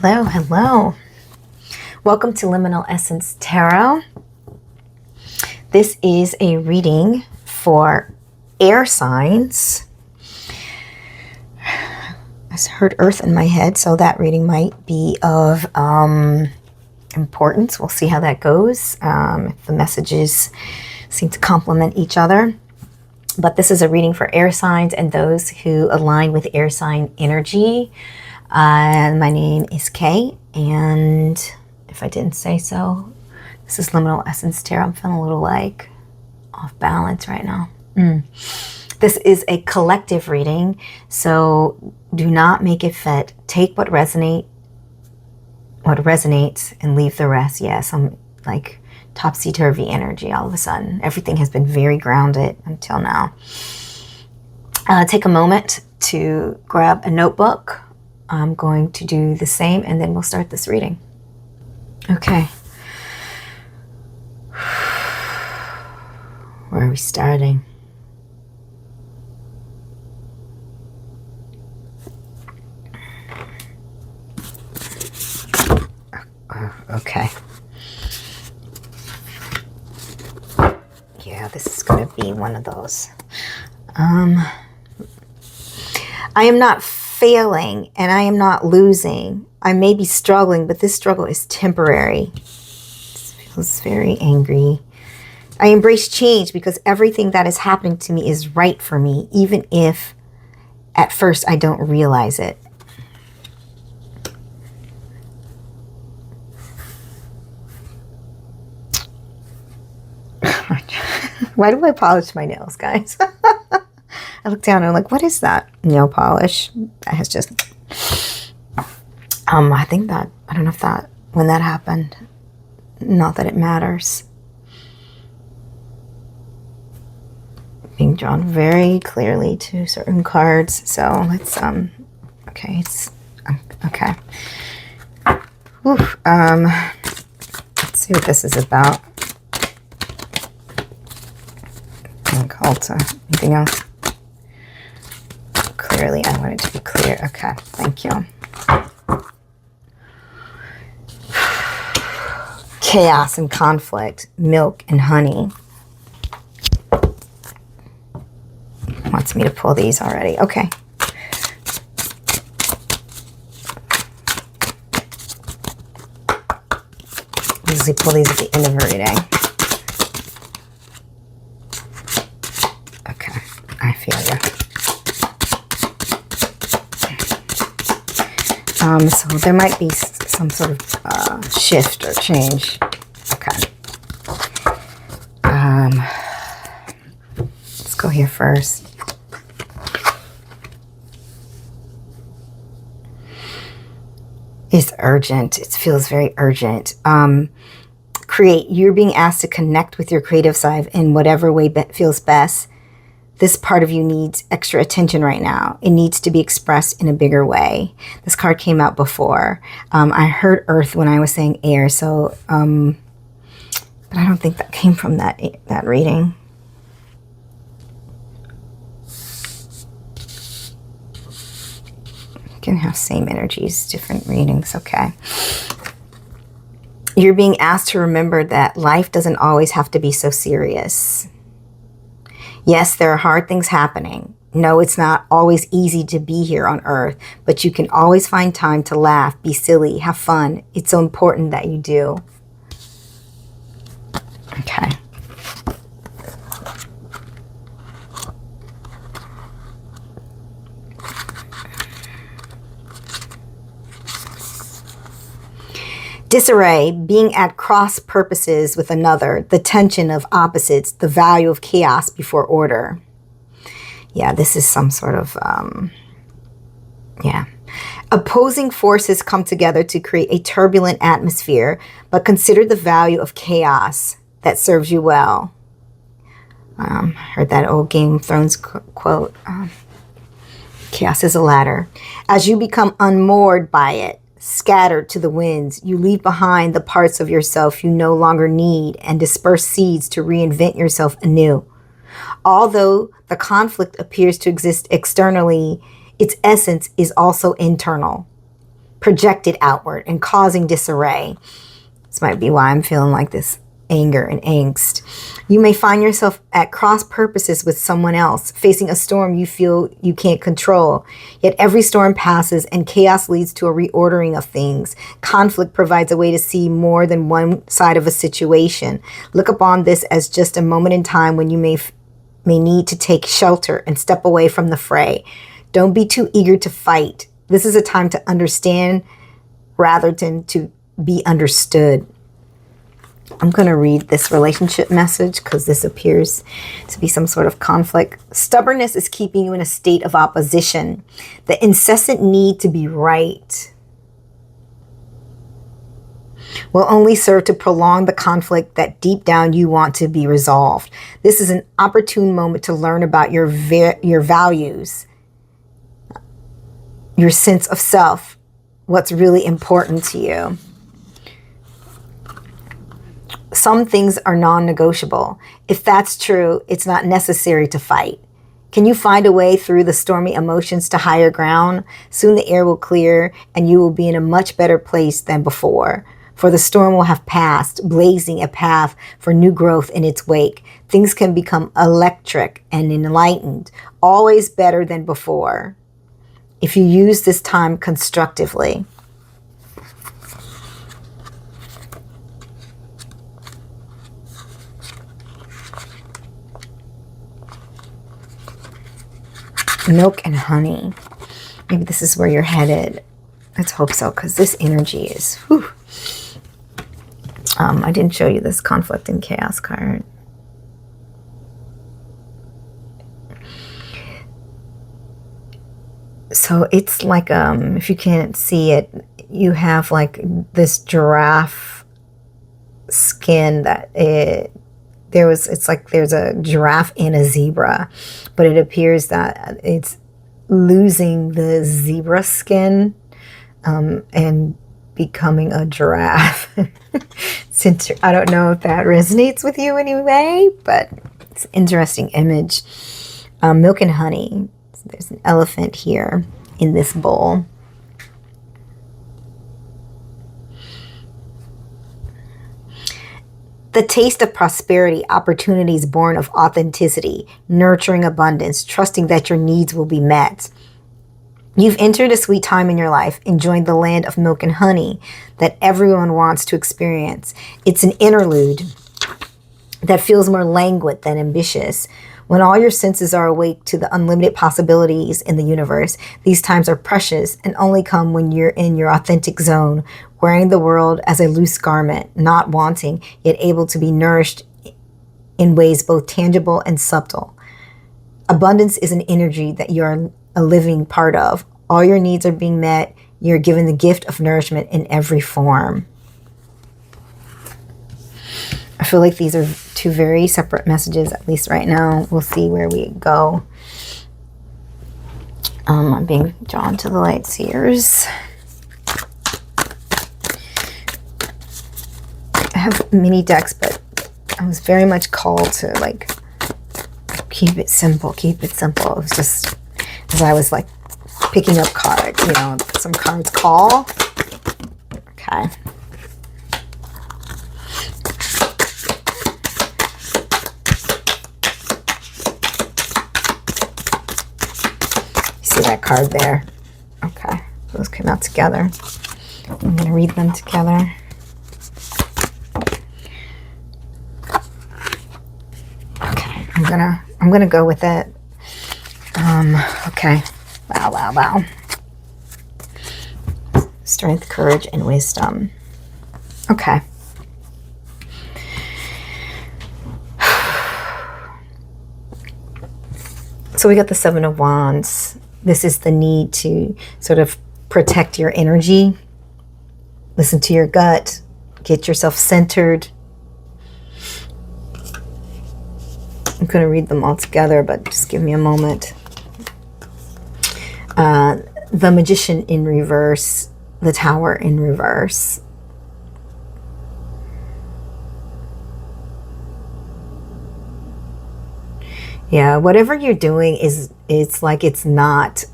Hello, hello. Welcome to Liminal Essence Tarot. This is a reading for air signs. I heard earth in my head, so that reading might be of importance. We'll see how that goes. If the messages seem to complement each other. But this is a reading for air signs and those who align with air sign energy. My name is Kay, and if I didn't say so, this is Liminal Essence Tarot. I'm feeling a little like off balance right now. This is a collective reading, so do not make it fit. Take what resonates, and leave the rest. Yeah, some like topsy-turvy energy all of a sudden. Everything has been very grounded until now. Take a moment to grab a notebook. I'm going to do the same, and then we'll start this reading. Okay. Where are we starting? Okay. Yeah, this is going to be one of those. I am not failing and I am not losing. I may be struggling, but this struggle is temporary. This feels very angry. I embrace change because everything that is happening to me is right for me, even if at first I don't realize it. Why do I polish my nails, guys? I look down and I'm like, what is that? Nail polish. That has just... I think that... I don't know if that... When that happened. Not that it matters. Being drawn very clearly to certain cards. So let's... Okay. It's... Okay. Oof, let's see what this is about. Cult. Anything else? Clearly, I want it to be clear. Okay, thank you. Chaos and conflict, milk and honey. Wants me to pull these already. Okay. Usually pull these at the end of a reading. Okay, I feel you. So there might be some sort of shift or change. Okay. Let's go here first. It's urgent. It feels very urgent. You're being asked to connect with your creative side in whatever way feels best. This part of you needs extra attention right now. It needs to be expressed in a bigger way. This card came out before. I heard earth when I was saying air, so but I don't think that came from that reading. You can have same energies, different readings, okay. You're being asked to remember that life doesn't always have to be so serious. Yes, there are hard things happening. No, it's not always easy to be here on earth, but you can always find time to laugh, be silly, have fun. It's so important that you do. Okay. Disarray, being at cross purposes with another, the tension of opposites, the value of chaos before order. Yeah, this is some sort of, yeah. Opposing forces come together to create a turbulent atmosphere, but consider the value of chaos that serves you well. Heard that old Game of Thrones quote, chaos is a ladder. As you become unmoored by it, scattered to the winds, you leave behind the parts of yourself you no longer need and disperse seeds to reinvent yourself anew. Although the conflict appears to exist externally, its essence is also internal. projected outward and causing disarray. This might be why I'm feeling like this anger and angst. You may find yourself at cross purposes with someone else, facing a storm you feel you can't control. Yet every storm passes and chaos leads to a reordering of things. Conflict provides a way to see more than one side of a situation. Look upon this as just a moment in time when you may need to take shelter and step away from the fray. Don't be too eager to fight. This is a time to understand rather than to be understood. I'm going to read this relationship message because this appears to be some sort of conflict. Stubbornness is keeping you in a state of opposition. The incessant need to be right will only serve to prolong the conflict that deep down you want to be resolved. This is an opportune moment to learn about your values, your sense of self, what's really important to you. Some things are non-negotiable. If that's true, it's not necessary to fight. Can you find a way through the stormy emotions to higher ground? Soon the air will clear and you will be in a much better place than before. For the storm will have passed, blazing a path for new growth in its wake. Things can become electric and enlightened, always better than before, if you use this time constructively. Milk and honey. Maybe this is where you're headed. Let's hope so, because this energy is... Whew. I didn't show you this conflict and chaos card. So it's like, if you can't see it, you have like this giraffe skin that it's like there's a giraffe and a zebra, but it appears that it's losing the zebra skin and becoming a giraffe. Since I don't know if that resonates with you anyway, but it's an interesting image. Milk and honey. So there's an elephant here in this bowl. The taste of prosperity, opportunities born of authenticity, nurturing abundance, trusting that your needs will be met. You've entered a sweet time in your life, enjoying the land of milk and honey that everyone wants to experience. It's an interlude that feels more languid than ambitious. When all your senses are awake to the unlimited possibilities in the universe, these times are precious and only come when you're in your authentic zone, wearing the world as a loose garment, not wanting, yet able to be nourished in ways both tangible and subtle. Abundance is an energy that you're a living part of. All your needs are being met. You're given the gift of nourishment in every form. I feel like these are two very separate messages, at least right now. We'll see where we go. I'm being drawn to the light seers. I have mini decks, but I was very much called to like keep it simple, keep it simple. It was just as I was like picking up cards, you know, some cards call. Okay. See that card there? Okay. Those came out together. I'm going to read them together. Okay. I'm gonna go with it. Okay. Wow. Strength, courage, and wisdom. Okay. So we got the Seven of Wands. This is the need to sort of protect your energy. Listen to your gut. Get yourself centered. I'm going to read them all together, but just give me a moment. The Magician in reverse. The Tower in reverse. Yeah, whatever you're doing it's like it's not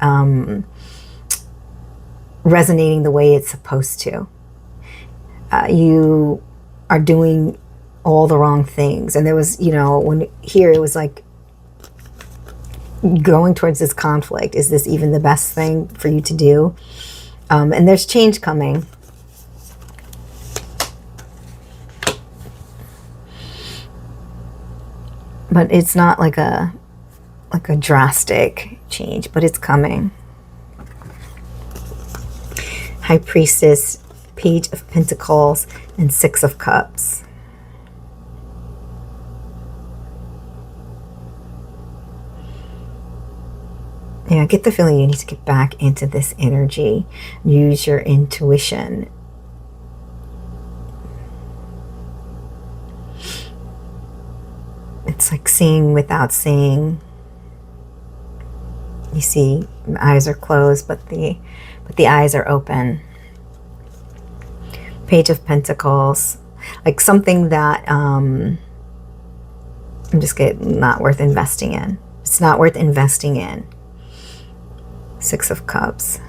resonating the way it's supposed to. You are doing all the wrong things. And there was, you know, when here it was like going towards this conflict. Is this even the best thing for you to do? And there's change coming. But it's not like a drastic change, but it's coming. High Priestess, Page of Pentacles, and Six of Cups. Yeah, I get the feeling you need to get back into this energy. Use your intuition. It's like seeing without seeing. You see, the eyes are closed, but the eyes are open. Page of Pentacles, like something that I'm just getting not worth investing in. It's not worth investing in. Six of Cups.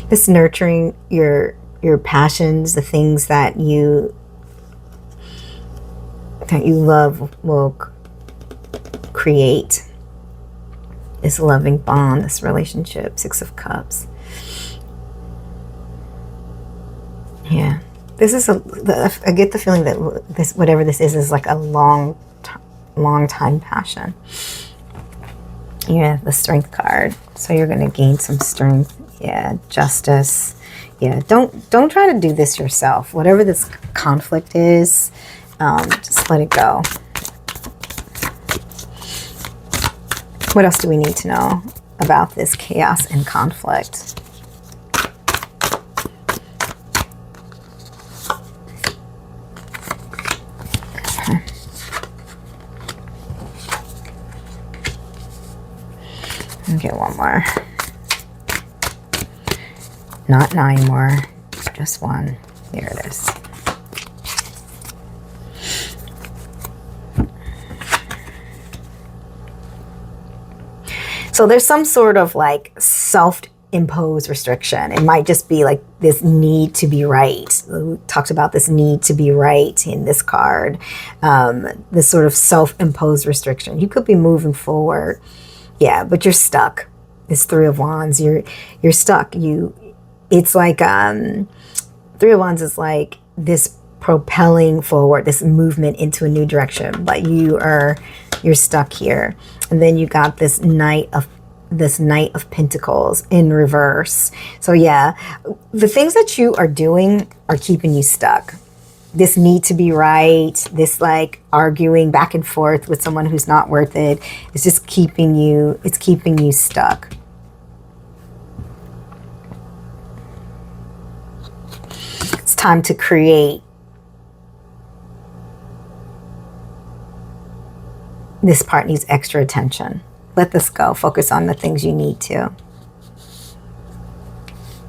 This nurturing your passions, the things that you love will create this loving bond, this relationship. Six of Cups. Yeah, this is I get the feeling that this, whatever this is like a long time passion. Yeah, the Strength card. So you're going to gain some strength. Yeah, Justice. Yeah, don't try to do this yourself. Whatever this conflict is, just let it go. What else do we need to know about this chaos and conflict? Okay. Get one more. Not 9 more, just 1. There it is. So there's some sort of like self-imposed restriction. It might just be like this need to be right. We talked about this need to be right in this card. This sort of self-imposed restriction. You could be moving forward. Yeah, but you're stuck. It's 3 of Wands. You're stuck. It's like 3 of Wands is like this propelling forward, this movement into a new direction, but you're stuck here. And then you got this Knight of Pentacles in reverse. So yeah, the things that you are doing are keeping you stuck. This need to be right, this like arguing back and forth with someone who's not worth it, is just keeping you stuck. It's time to create. This part needs extra attention. Let this go. Focus on the things you need to.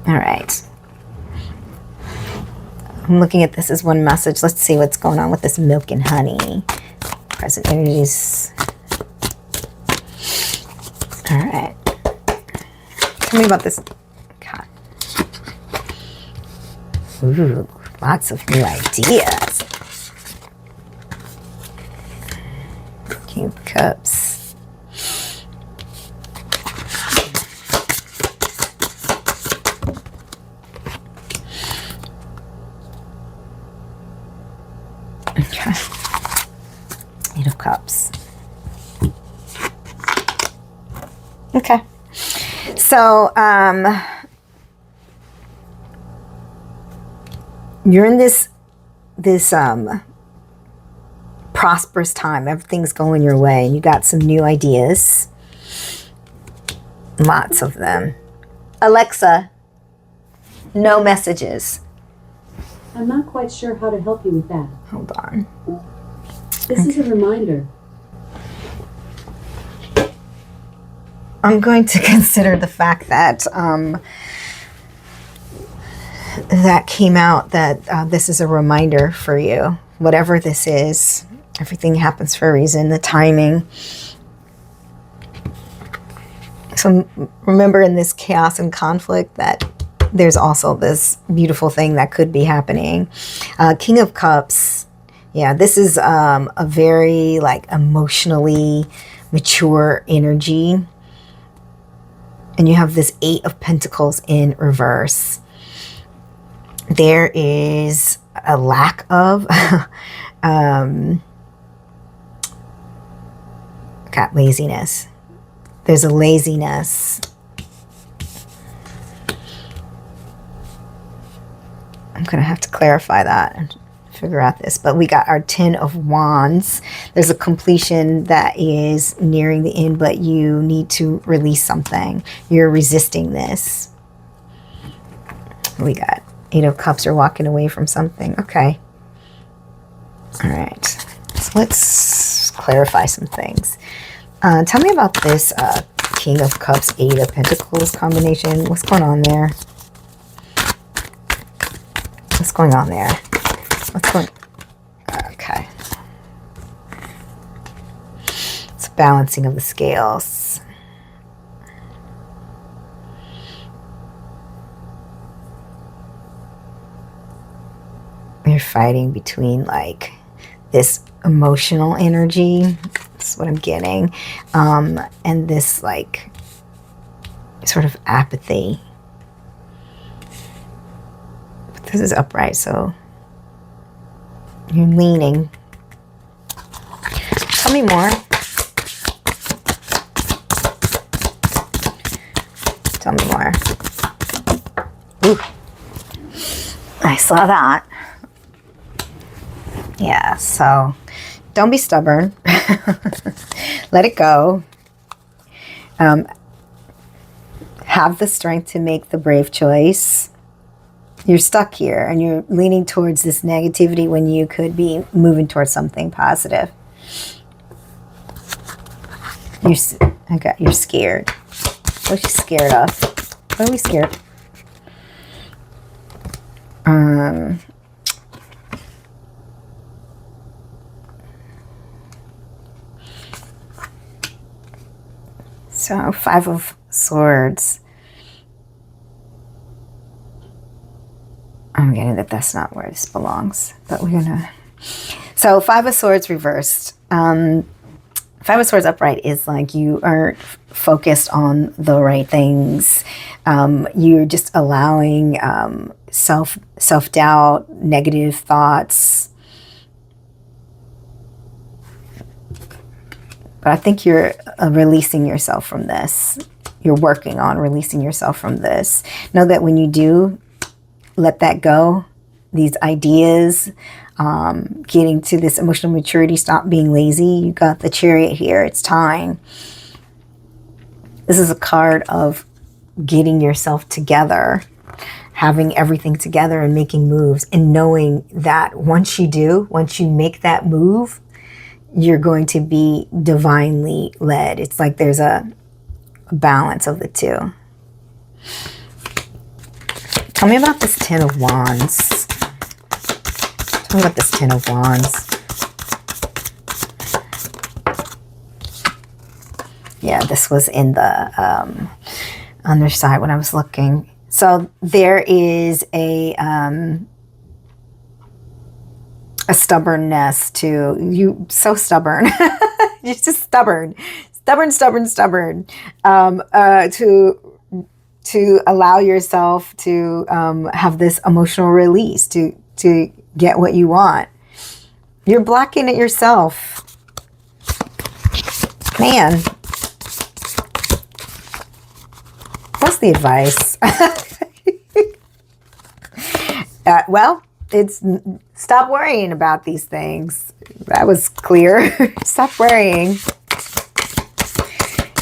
All right. I'm looking at this as one message. Let's see what's going on with this milk and honey. Present energies. All right. Tell me about this. God. Ooh, lots of new ideas. King of Cups. Okay. 8 of Cups. Okay. So, you're in this prosperous time. Everything's going your way. You got some new ideas. Lots of them. Alexa, no messages. I'm not quite sure how to help you with that. Hold on. This is a reminder. I'm going to consider the fact that that came out, that this is a reminder for you. Whatever this is, everything happens for a reason. The timing. So remember, in this chaos and conflict, that there's also this beautiful thing that could be happening. King of Cups. Yeah, this is a very like emotionally mature energy. And you have this Eight of Pentacles in reverse. There is a lack of got laziness. There's a laziness. I'm going to have to clarify that and figure out this. But we got our Ten of Wands. There's a completion that is nearing the end, but you need to release something. You're resisting this. We got Eight of Cups. You're walking away from something. Okay. All right. So let's clarify some things. Tell me about this King of Cups, Eight of Pentacles combination. What's going on there? What's going on there? What's going... Okay. It's a balancing of the scales. You're fighting between like this emotional energy. That's what I'm getting. And this like sort of apathy. But this is upright, so you're leaning. Tell me more. Tell me more. Ooh. I saw that. Yeah, so don't be stubborn. Let it go. Have the strength to make the brave choice. You're stuck here and you're leaning towards this negativity when you could be moving towards something positive. You're scared. What are you scared of? What are we scared? So, Five of Swords. I'm getting that that's not where this belongs, but we're gonna... So, Five of Swords reversed. Five of Swords upright is like you aren't focused on the right things. You're just allowing self-doubt, negative thoughts. But I think you're releasing yourself from this. You're working on releasing yourself from this. Know that when you do let that go, these ideas, getting to this emotional maturity, stop being lazy. You got the Chariot here. It's time. This is a card of getting yourself together, having everything together and making moves, and knowing that once you make that move, you're going to be divinely led. It's like there's a balance of the two. Tell me about this Ten of Wands. Tell me about this Ten of Wands. Yeah, this was in the underside when I was looking. So there is a stubbornness to you. So stubborn. You're just stubborn. Stubborn. To allow yourself to have this emotional release, to get what you want. You're blocking it yourself. Man. What's the advice? Well, it's stop worrying about these things. That was clear. Stop worrying.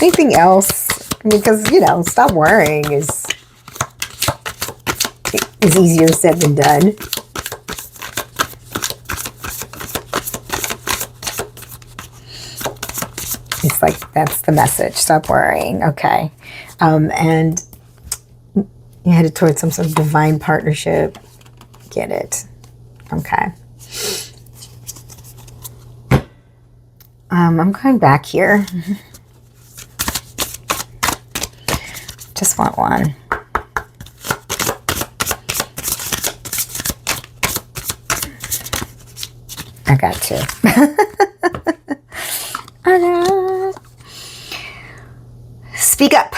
Anything else? Because, you know, stop worrying is easier said than done. It's like, that's the message. Stop worrying. Okay. And you headed towards some sort of divine partnership. Get it. Okay. I'm going back here. Just want one. I got two. Speak up.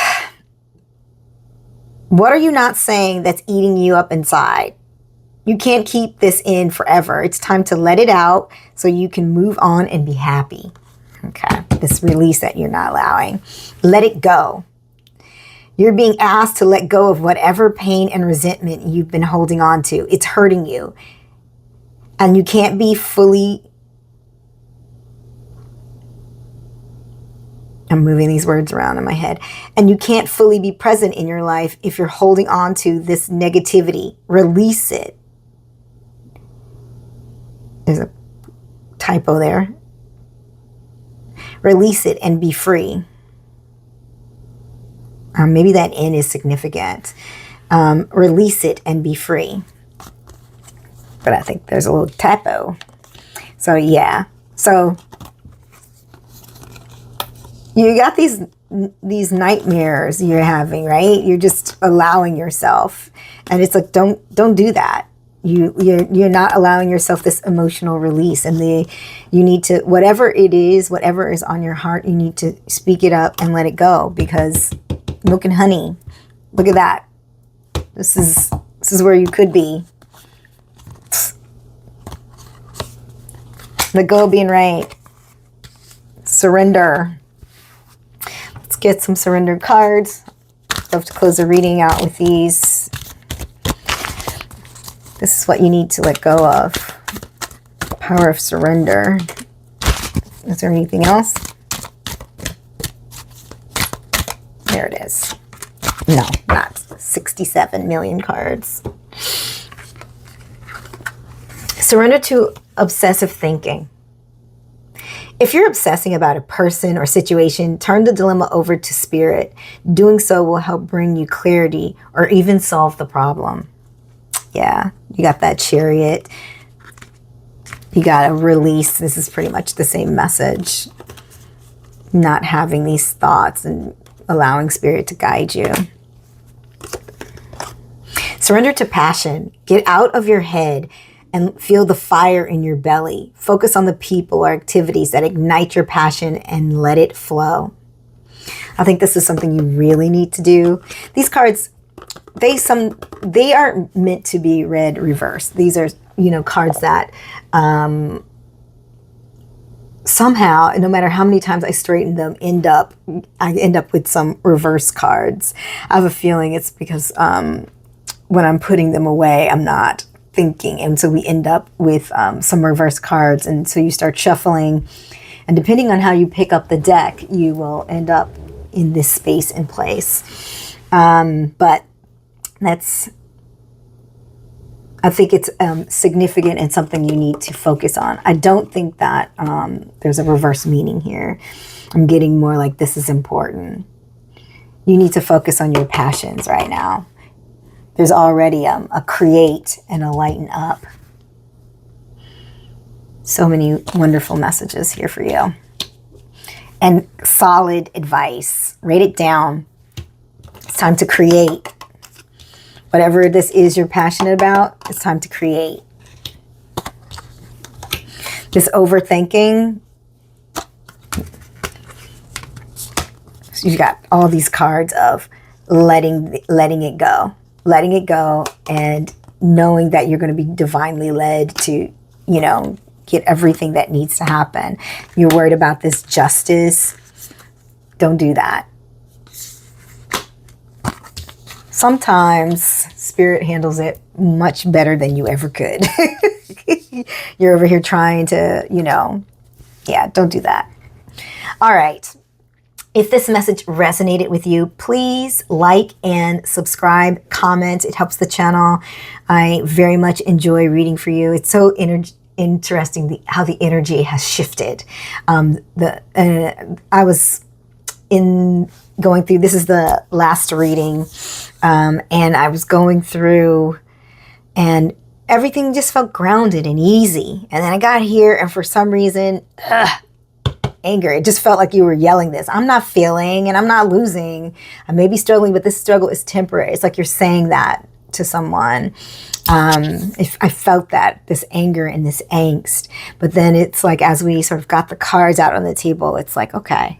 What are you not saying that's eating you up inside? You can't keep this in forever. It's time to let it out so you can move on and be happy. Okay, this release that you're not allowing. Let it go. You're being asked to let go of whatever pain and resentment you've been holding on to. It's hurting you. And you can't be fully... I'm moving these words around in my head. And you can't fully be present in your life if you're holding on to this negativity. Release it. There's a typo there. Release it and be free. Maybe that N is significant. Release it and be free. But I think there's a little typo. So yeah. So you got these nightmares you're having, right? You're just allowing yourself. And it's like, don't do that. You're not allowing yourself this emotional release, and you need to, whatever it is, whatever is on your heart, you need to speak it up and let it go, because milk and honey, look at that. This is where you could be. Let go of being right. Surrender. Let's get some surrender cards. Love to close the reading out with these. This is what you need to let go of. Power of surrender. Is there anything else? There it is. No, not 67 million cards. Surrender to obsessive thinking. If you're obsessing about a person or situation, turn the dilemma over to spirit. Doing so will help bring you clarity or even solve the problem. Yeah, you got that Chariot. You got a release. This is pretty much the same message. Not having these thoughts and allowing spirit to guide you. Surrender to passion. Get out of your head and feel the fire in your belly. Focus on the people or activities that ignite your passion and let it flow. I think this is something you really need to do. These cards, they aren't meant to be read reversed. These are, cards that somehow, no matter how many times I straighten them, I end up with some reverse cards. I have a feeling it's because when I'm putting them away, I'm not thinking, and so we end up with some reverse cards, and so you start shuffling, and depending on how you pick up the deck, you will end up in this space and place. But I think it's significant and something you need to focus on. I don't think that there's a reverse meaning here. I'm getting more like this is important. You need to focus on your passions right now. There's already a create and a lighten up. So many wonderful messages here for you. And solid advice. Write it down. It's time to create. Whatever this is you're passionate about, it's time to create. This overthinking. So you've got all these cards of letting it go. Letting it go and knowing that you're going to be divinely led to, get everything that needs to happen. You're worried about this justice. Don't do that. Sometimes spirit handles it much better than you ever could. You're over here trying to, don't do that. All right. If this message resonated with you, please like and subscribe, comment. It helps the channel. I very much enjoy reading for you. It's so interesting how the energy has shifted. I was going through, this is the last reading, and I was going through and everything just felt grounded and easy. And then I got here and for some reason, anger. It just felt like you were yelling this. I'm not failing and I'm not losing. I may be struggling, but this struggle is temporary. It's like you're saying that to someone. If I felt that, this anger and this angst. But then it's like, as we sort of got the cards out on the table, it's like, okay.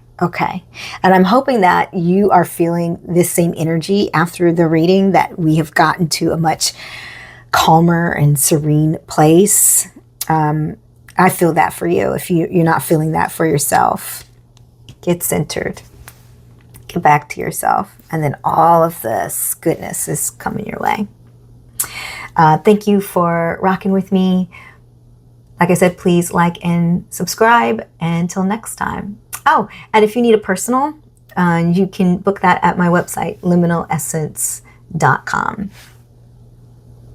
And I'm hoping that you are feeling this same energy after the reading, that we have gotten to a much calmer and serene place. I feel that for you. If you're not feeling that for yourself, get centered, get back to yourself, and then all of this goodness is coming your way. Thank you for rocking with me. Like I said, please like and subscribe. And until next time. Oh, and if you need a personal, you can book that at my website, liminalessence.com.